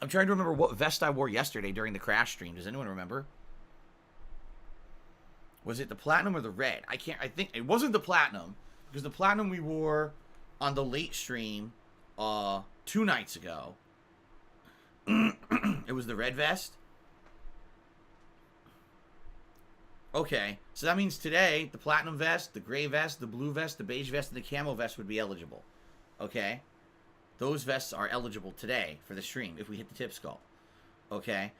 I'm trying to remember what vest I wore yesterday during the crash stream. Does anyone remember? Was it the platinum or the red? I think it wasn't the platinum, because the platinum we wore on the late stream 2 nights ago. It was the red vest. Okay, so that means today the platinum vest, the gray vest, the blue vest, the beige vest, and the camo vest would be eligible. Okay, those vests are eligible today for the stream if we hit the tip skull. Okay,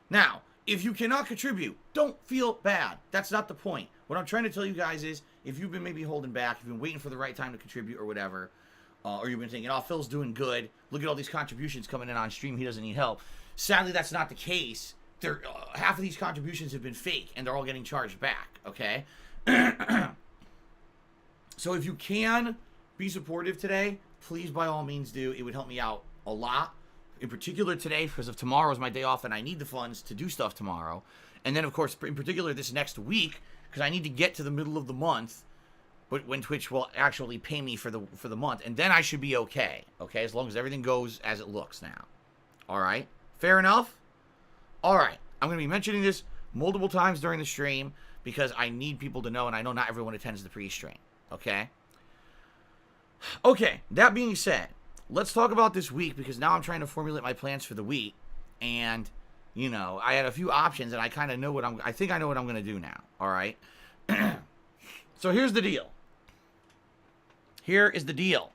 now if you cannot contribute, don't feel bad. That's not the point. What I'm trying to tell you guys is, if you've been maybe holding back, if you've been waiting for the right time to contribute or whatever, or you've been thinking, oh, Phil's doing good, look at all these contributions coming in on stream, he doesn't need help. Sadly, that's not the case. Half of these contributions have been fake, and they're all getting charged back, okay? So if you can be supportive today, please, by all means, do. It would help me out a lot. In particular today, because of tomorrow is my day off, and I need the funds to do stuff tomorrow. And then, of course, in particular this next week, because I need to get to the middle of the month, but when Twitch will actually pay me for the month, and then I should be okay, as long as everything goes as it looks now. All right? Fair enough? All right, I'm going to be mentioning this multiple times during the stream because I need people to know, and I know not everyone attends the pre-stream, okay? Okay, that being said, let's talk about this week, because now I'm trying to formulate my plans for the week, and, you know, I had a few options, and I kind of know I think I know what I'm going to do now, all right? So here's the deal. Here is the deal.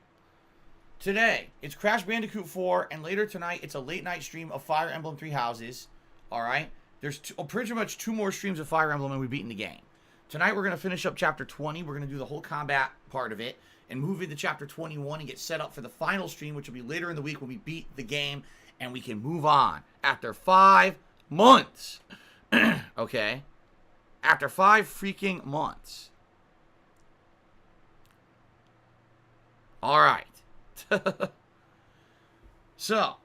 Today, it's Crash Bandicoot 4, and later tonight, it's a late-night stream of Fire Emblem Three Houses. All right? There's pretty much 2 more streams of Fire Emblem, and we've beaten the game. Tonight, we're going to finish up Chapter 20. We're going to do the whole combat part of it, and move into Chapter 21 and get set up for the final stream, which will be later in the week when we beat the game, and we can move on. After 5 months. Okay? After 5 freaking months. All right. So,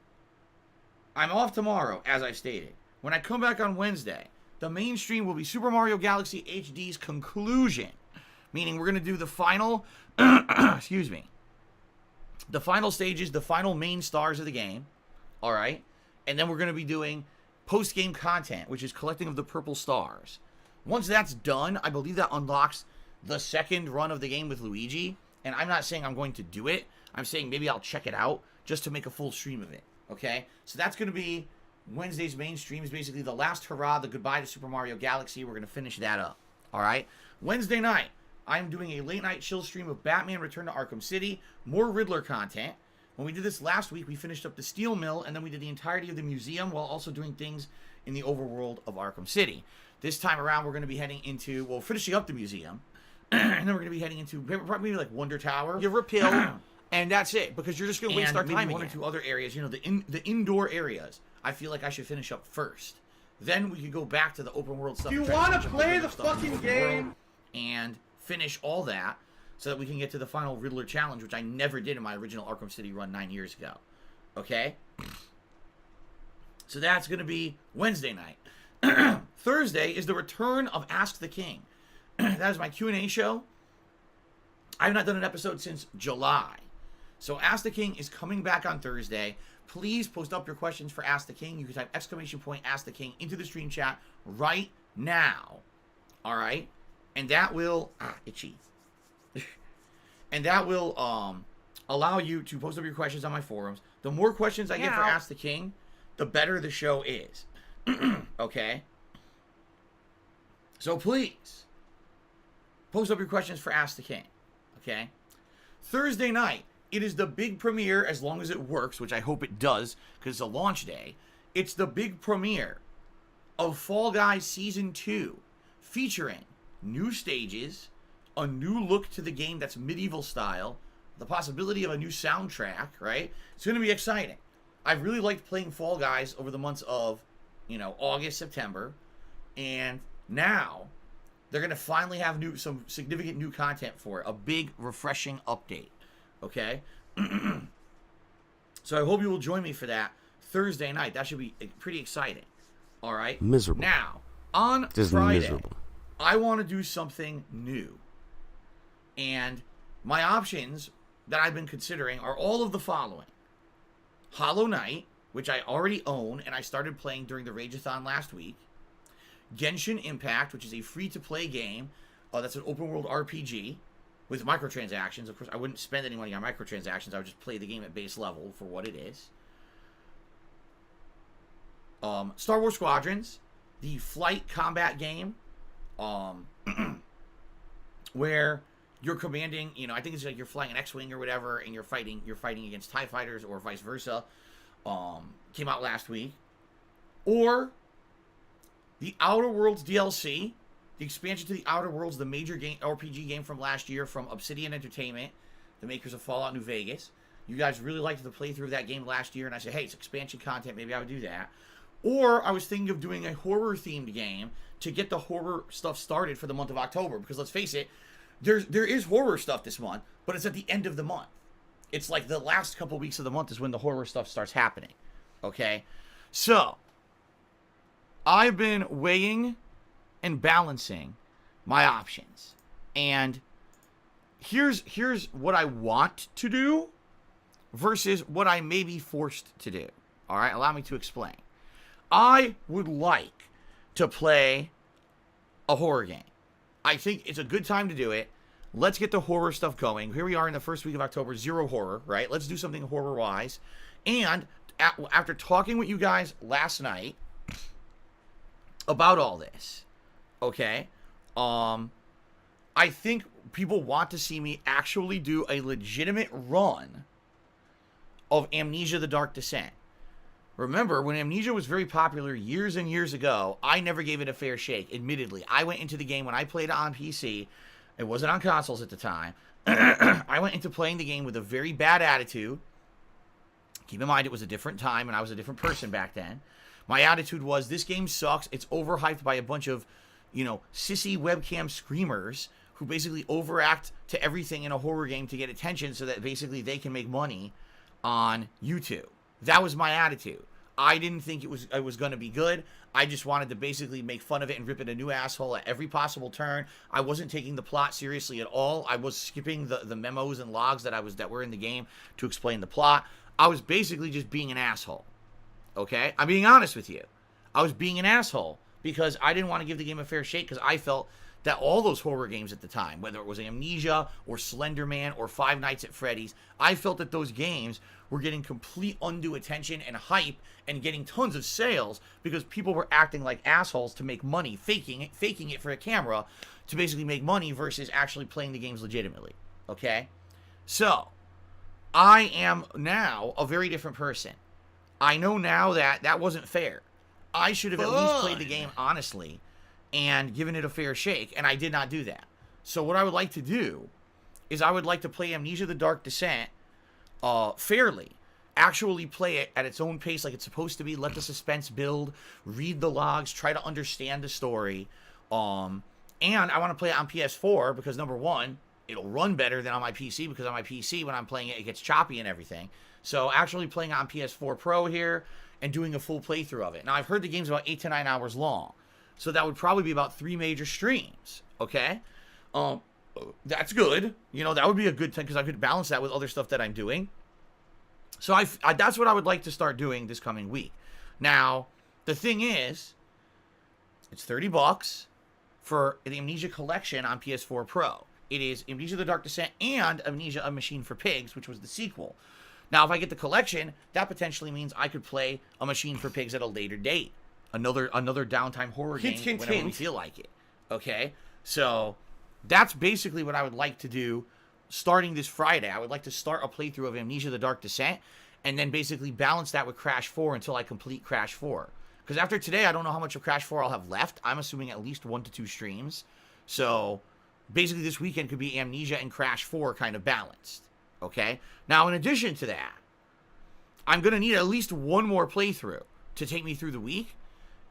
I'm off tomorrow, as I stated. When I come back on Wednesday, the main stream will be Super Mario Galaxy HD's conclusion. Meaning we're going to do the final, excuse me, the final stages, the final main stars of the game. All right? And then we're going to be doing post-game content, which is collecting of the purple stars. Once that's done, I believe that unlocks the second run of the game with Luigi. And I'm not saying I'm going to do it. I'm saying maybe I'll check it out just to make a full stream of it. Okay? So that's going to be Wednesday's main stream. Is basically the last hurrah, the goodbye to Super Mario Galaxy. We're going to finish that up. All right? Wednesday night, I'm doing a late night chill stream of Batman Return to Arkham City. More Riddler content. When we did this last week, we finished up the Steel Mill, and then we did the entirety of the museum while also doing things in the overworld of Arkham City. This time around, we're going to be heading into, well, finishing up the museum. And then we're going to be heading into probably like Wonder Tower. You repeal, and that's it, because you're just going to waste our time. One or two other areas, you know, the indoor areas. I feel like I should finish up first. Then we could go back to the open world stuff. Do you want to play the fucking game? And finish all that so that we can get to the final Riddler challenge, which I never did in my original Arkham City run 9 years ago. Okay? So that's going to be Wednesday night. Thursday is the return of Ask the King. That is my Q&A show. I have not done an episode since July. So Ask the King is coming back on Thursday. Please post up your questions for Ask the King. You can type !! Ask the King into the stream chat right now. All right? And that will... itchy. And that will allow you to post up your questions on my forums. The more questions I get for Ask the King, the better the show is. Okay? So please... post up your questions for Ask the King, okay? Thursday night, it is the big premiere, as long as it works, which I hope it does, because it's a launch day. It's the big premiere of Fall Guys Season 2, featuring new stages, a new look to the game that's medieval style, the possibility of a new soundtrack, right? It's going to be exciting. I've really liked playing Fall Guys over the months of, you know, August, September, and now... they're going to finally have some significant new content for it. A big, refreshing update. Okay? So I hope you will join me for that Thursday night. That should be pretty exciting. All right? Miserable. Now, on Just Friday, miserable. I want to do something new. And my options that I've been considering are all of the following. Hollow Knight, which I already own and I started playing during the Rageathon last week. Genshin Impact, which is a free-to-play game. That's an open-world RPG with microtransactions. Of course, I wouldn't spend any money on microtransactions. I would just play the game at base level for what it is. Star Wars Squadrons, the flight combat game, where you're commanding, I think it's like you're flying an X-Wing or whatever, and you're fighting against TIE fighters or vice versa. Came out last week. Or the Outer Worlds DLC, the expansion to the Outer Worlds, the major game RPG game from last year from Obsidian Entertainment, the makers of Fallout New Vegas. You guys really liked the playthrough of that game last year, and I said, hey, it's expansion content, maybe I would do that. Or I was thinking of doing a horror-themed game to get the horror stuff started for the month of October, because let's face it, there is horror stuff this month, but it's at the end of the month. It's like the last couple weeks of the month is when the horror stuff starts happening, okay? So, I've been weighing and balancing my options. And here's what I want to do versus what I may be forced to do. All right, allow me to explain. I would like to play a horror game. I think it's a good time to do it. Let's get the horror stuff going. Here we are in the first week of October, zero horror, right? Let's do something horror-wise. And after talking with you guys last night about all this, okay, I think people want to see me actually do a legitimate run of Amnesia: The Dark Descent. Remember, when Amnesia was very popular years and years ago, I never gave it a fair shake, admittedly. I went into the game when I played it on PC. It wasn't on consoles at the time. I went into playing the game with a very bad attitude. Keep in mind, it was a different time, and I was a different person back then. My attitude was, this game sucks. It's overhyped by a bunch of, sissy webcam screamers who basically overact to everything in a horror game to get attention so that basically they can make money on YouTube. That was my attitude. I didn't think it was going to be good. I just wanted to basically make fun of it and rip it a new asshole at every possible turn. I wasn't taking the plot seriously at all. I was skipping the memos and logs that were in the game to explain the plot. I was basically just being an asshole. Okay? I'm being honest with you. I was being an asshole because I didn't want to give the game a fair shake, because I felt that all those horror games at the time, whether it was Amnesia or Slender Man or Five Nights at Freddy's, I felt that those games were getting complete undue attention and hype and getting tons of sales because people were acting like assholes to make money, faking it for a camera to basically make money versus actually playing the games legitimately. Okay? So, I am now a very different person. I know now that that wasn't fair. I should have at least played the game honestly and given it a fair shake, and I did not do that. So what I would like to do is I would like to play Amnesia: The Dark Descent fairly. Actually play it at its own pace like it's supposed to be. Let the suspense build. Read the logs. Try to understand the story. And I want to play it on PS4 because, number one, it'll run better than on my PC, because on my PC, when I'm playing it, it gets choppy and everything. So actually playing it on PS4 Pro here and doing a full playthrough of it. Now, I've heard the game's about 8 to 9 hours long. So that would probably be about 3 major streams, okay? That's good. That would be a good thing because I could balance that with other stuff that I'm doing. So that's what I would like to start doing this coming week. Now, the thing is, it's $30 for the Amnesia Collection on PS4 Pro. It is Amnesia: The Dark Descent and Amnesia: A Machine for Pigs, which was the sequel. Now, if I get the collection, that potentially means I could play A Machine for Pigs at a later date. Another downtime horror game whenever we feel like it. Okay? So, that's basically what I would like to do starting this Friday. I would like to start a playthrough of Amnesia: The Dark Descent and then basically balance that with Crash 4 until I complete Crash 4. Because after today, I don't know how much of Crash 4 I'll have left. I'm assuming at least 1 to 2 streams. So, basically this weekend could be Amnesia and Crash 4 kind of balanced. Okay? Now, in addition to that, I'm going to need at least one more playthrough to take me through the week.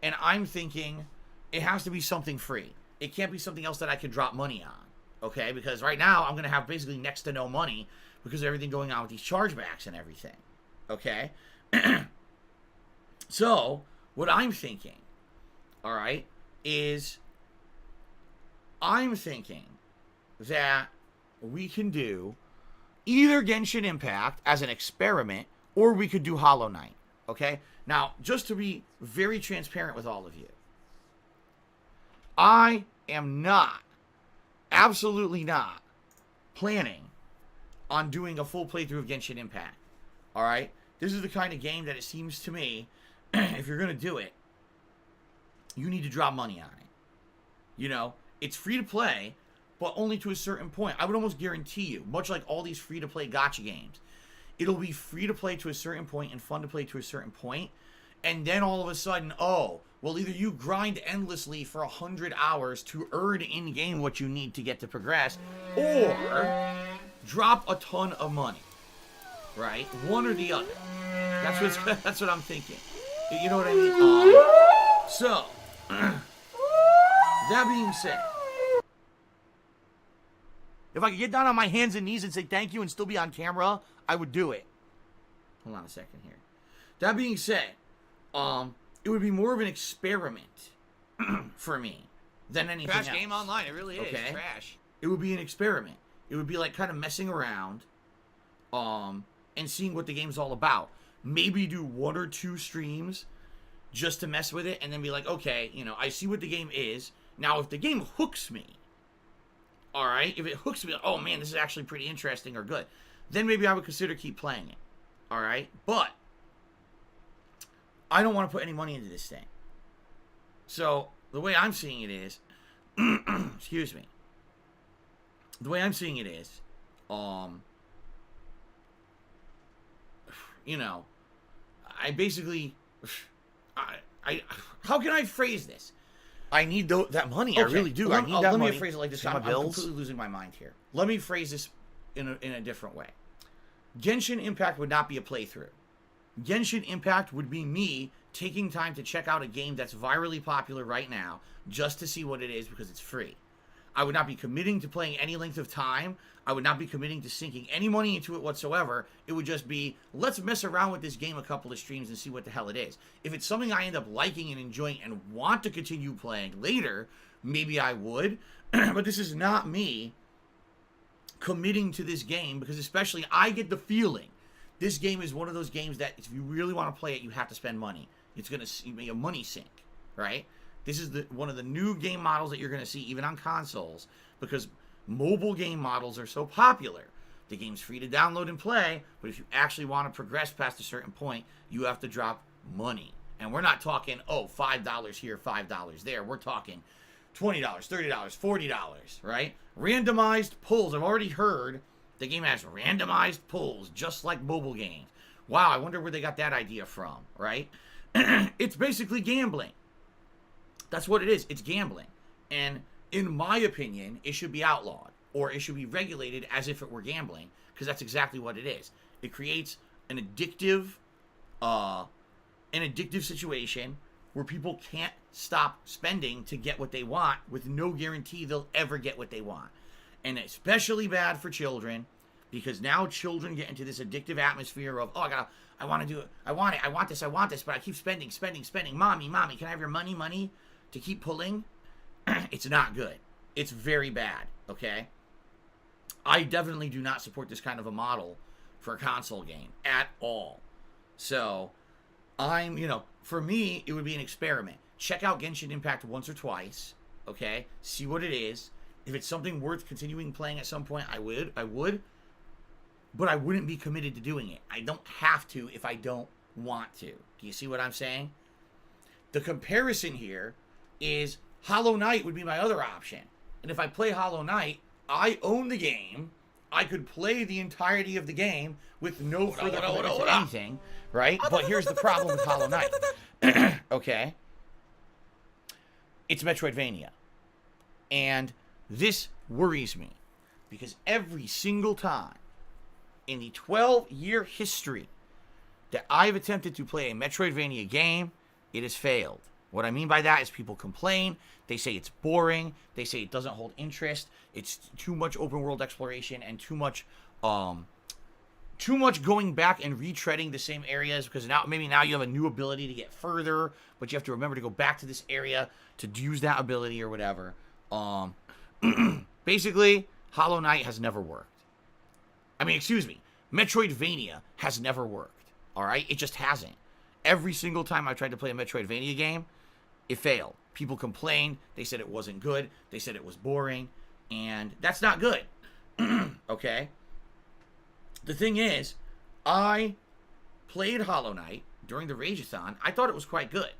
And I'm thinking it has to be something free. It can't be something else that I can drop money on. Okay? Because right now, I'm going to have basically next to no money because of everything going on with these chargebacks and everything. Okay? So, what I'm thinking, all right, is I'm thinking that we can do either Genshin Impact as an experiment, or we could do Hollow Knight. Okay? Now, just to be very transparent with all of you, I am not, absolutely not, planning on doing a full playthrough of Genshin Impact. Alright? This is the kind of game that it seems to me, if you're going to do it, you need to drop money on it. You know, it's free to play, but only to a certain point. I would almost guarantee you, much like all these free to play gacha games, it'll be free to play to a certain point and fun to play to a certain point, and then all of a sudden, oh, well, either you grind endlessly for 100 hours to earn in-game what you need to get to progress, or drop a ton of money, right? One or the other. That's what I'm thinking. You know what I mean? So, that being said, if I could get down on my hands and knees and say thank you and still be on camera, I would do it. Hold on a second here. That being said, it would be more of an experiment for me than anything else. Trash game online, it really is. Okay? Trash. It would be an experiment. It would be like kind of messing around, and seeing what the game's all about. Maybe do 1 or 2 streams just to mess with it, and then be like, okay, you know, I see what the game is. Now, if the game hooks me, alright, if it hooks me, oh man, this is actually pretty interesting or good, then maybe I would consider keep playing it, alright? But I don't want to put any money into this thing. So, the way I'm seeing it is, excuse me, the way I'm seeing it is, you know, I basically, how can I phrase this? I need that money. Okay. I really do. I need that money. Let me phrase it like this. I'm completely losing my mind here. Let me phrase this in a different way. Genshin Impact would not be a playthrough. Genshin Impact would be me taking time to check out a game that's virally popular right now just to see what it is because it's free. I would not be committing to playing any length of time. I would not be committing to sinking any money into it whatsoever. It would just be, let's mess around with this game a couple of streams and see what the hell it is. If it's something I end up liking and enjoying and want to continue playing later, maybe I would. But this is not me committing to this game because especially I get the feeling this game is one of those games that if you really want to play it, you have to spend money. It's going to be a money sink, right? This is one of the new game models that you're going to see even on consoles because mobile game models are so popular. The game's free to download and play, but if you actually want to progress past a certain point, you have to drop money. And we're not talking, $5 here, $5 there. We're talking $20, $30, $40, right? Randomized pulls. I've already heard the game has randomized pulls, just like mobile games. Wow, I wonder where they got that idea from, right? It's basically gambling. That's what it is. It's gambling. And in my opinion, it should be outlawed. Or it should be regulated as if it were gambling. Because that's exactly what it is. It creates an addictive situation where people can't stop spending to get what they want with no guarantee they'll ever get what they want. And especially bad for children because now children get into this addictive atmosphere of, I want to do it. I want this, but I keep spending. Mommy, can I have your money to keep pulling? It's not good. It's very bad, okay? I definitely do not support this kind of a model for a console game at all. So, for me, it would be an experiment. Check out Genshin Impact once or twice, okay? See what it is. If it's something worth continuing playing at some point, I would. But I wouldn't be committed to doing it. I don't have to if I don't want to. Do you see what I'm saying? The comparison here is Hollow Knight would be my other option. And if I play Hollow Knight, I own the game. I could play the entirety of the game with no further commitment to anything, right? But here's the problem with Hollow Knight. Okay? It's Metroidvania. And this worries me because every single time in the 12-year history that I've attempted to play a Metroidvania game, it has failed. What I mean by that is people complain. They say it's boring. They say it doesn't hold interest. It's too much open world exploration and too much going back and retreading the same areas because now you have a new ability to get further, but you have to remember to go back to this area to use that ability or whatever. Basically, Hollow Knight has never worked. Metroidvania has never worked. All right? It just hasn't. every single time I tried to play a Metroidvania game, it failed. People complained. They said it wasn't good. They said it was boring. And that's not good. Okay? The thing is, I played Hollow Knight during the Rageathon. I thought it was quite good.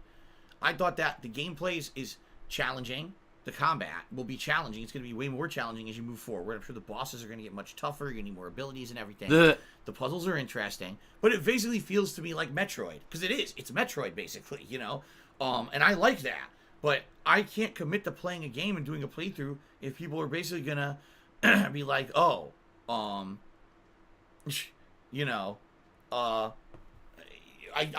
I thought that the gameplay is challenging. The combat will be challenging. It's going to be way more challenging as you move forward. I'm sure the bosses are going to get much tougher. You're going to need more abilities and everything. The puzzles are interesting. But it basically feels to me like Metroid. Because it is. It's Metroid, basically, you know? And I like that. But I can't commit to playing a game and doing a playthrough if people are basically going to be like, oh, you know, I'm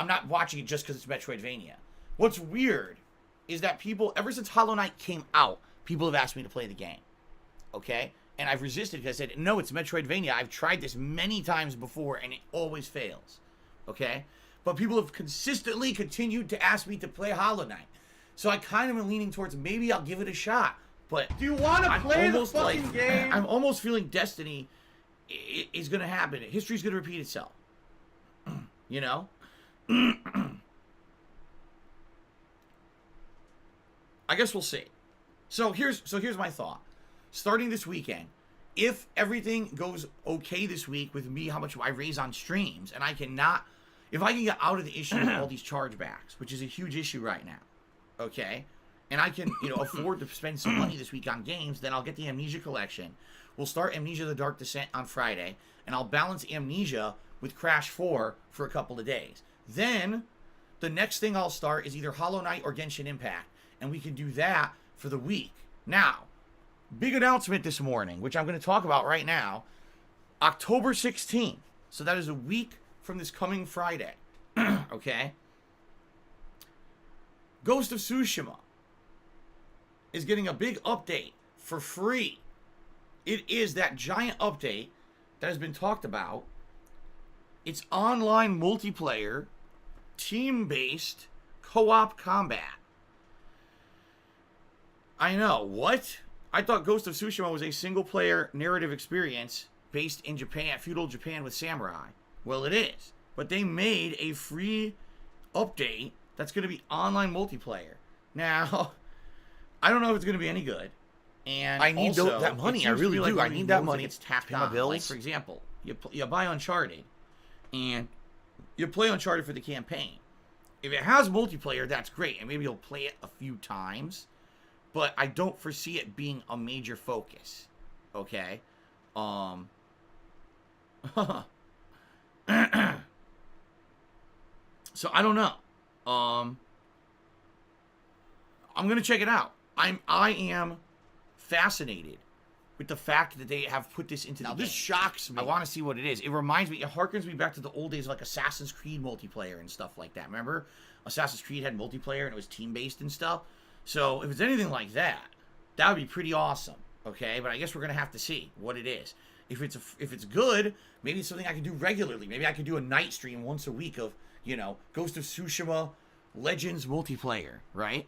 not watching it just because it's Metroidvania. What's weird is that people, ever since Hollow Knight came out, people have asked me to play the game. Okay? And I've resisted because I said, no, it's Metroidvania. I've tried this many times before, and it always fails. Okay? But people have consistently continued to ask me to play Hollow Knight. So I kind of am leaning towards maybe I'll give it a shot. But do you want to play the fucking game? I'm almost feeling Destiny is going to happen. History's going to repeat itself. You know? I guess we'll see. So here's my thought. Starting this weekend, if everything goes okay this week with me, how much I raise on streams, and if I can get out of the issue with all these chargebacks, which is a huge issue right now, okay, and I can, afford to spend some money this week on games, then I'll get the Amnesia collection. We'll start Amnesia: The Dark Descent on Friday, and I'll balance Amnesia with Crash 4 for a couple of days. Then, the next thing I'll start is either Hollow Knight or Genshin Impact, and we can do that for the week. Now, big announcement this morning, which I'm going to talk about right now. October 16th. So that is a week from this coming Friday. Okay? Ghost of Tsushima is getting a big update for free. It is that giant update that has been talked about. It's online multiplayer, team-based, co-op combat. I know, what? I thought Ghost of Tsushima was a single-player narrative experience based in Japan, feudal Japan with samurai. Well, it is. But they made a free update that's going to be online multiplayer. Now, I don't know if it's going to be any good. And I need also, that money. I really like do. I need that money. It's tacked to pay my on. bills. Like, for example, you buy Uncharted, and you play Uncharted for the campaign. If it has multiplayer, that's great, and maybe you'll play it a few times. But I don't foresee it being a major focus. Okay? So I don't know. I'm gonna check it out. I am fascinated with the fact that they have put this into the game. This shocks me. I want to see what it is. It reminds me, it harkens me back to the old days of like Assassin's Creed multiplayer and stuff like that. Remember? Assassin's Creed had multiplayer and it was team-based and stuff. So if it's anything like that, that would be pretty awesome. Okay? But I guess we're going to have to see what it is. If it's good, maybe it's something I can do regularly. Maybe I could do a night stream once a week of, Ghost of Tsushima Legends multiplayer, right?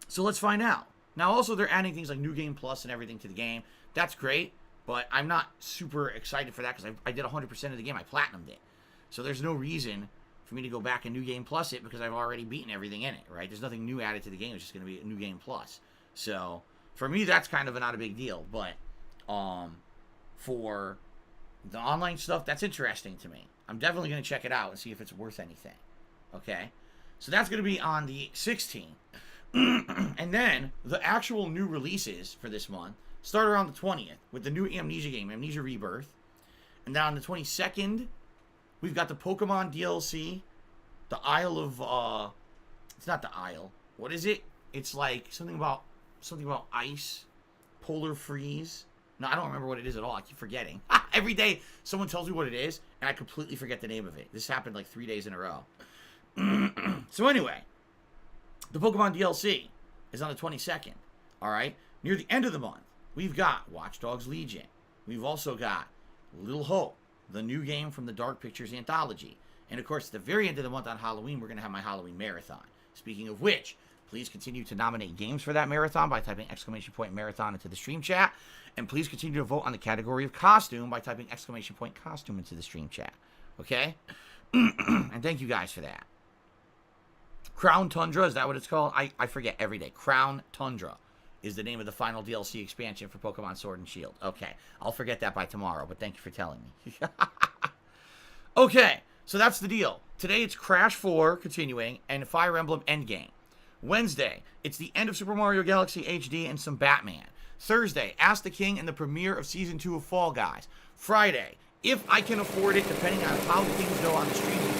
So let's find out. Now, also, they're adding things like New Game Plus and everything to the game. That's great, but I'm not super excited for that because I did 100% of the game. I platinumed it. So there's no reason for me to go back and New Game Plus it because I've already beaten everything in it, right? There's nothing new added to the game. It's just going to be a New Game Plus. So for me, that's kind of not a big deal. But for the online stuff, that's interesting to me. I'm definitely going to check it out and see if it's worth anything. Okay? So that's going to be on the 16th. And then the actual new releases for this month start around the 20th with the new Amnesia game, Amnesia Rebirth. And then on the 22nd, we've got the Pokemon DLC, the Isle of it's not the Isle. What is it? It's like something about ice, polar freeze. No, I don't remember what it is at all. I keep forgetting. Every day someone tells me what it is and I completely forget the name of it. This happened like 3 days in a row. So anyway, the Pokemon DLC is on the 22nd. All right? Near the end of the month, we've got Watch Dogs Legion. We've also got Little Hope, the new game from the Dark Pictures anthology. And, of course, at the very end of the month on Halloween, we're going to have my Halloween marathon. Speaking of which, please continue to nominate games for that marathon by typing !marathon into the stream chat. And please continue to vote on the category of costume by typing !costume into the stream chat. Okay? And thank you guys for that. Crown Tundra, is that what it's called? I forget every day. Crown Tundra is the name of the final DLC expansion for Pokemon Sword and Shield. Okay, I'll forget that by tomorrow, but thank you for telling me. Okay, so that's the deal. Today it's Crash 4 continuing and Fire Emblem Endgame. Wednesday, it's the end of Super Mario Galaxy HD and some Batman. Thursday, Ask the King and the premiere of Season 2 of Fall Guys. Friday, if I can afford it, depending on how things go on the streaming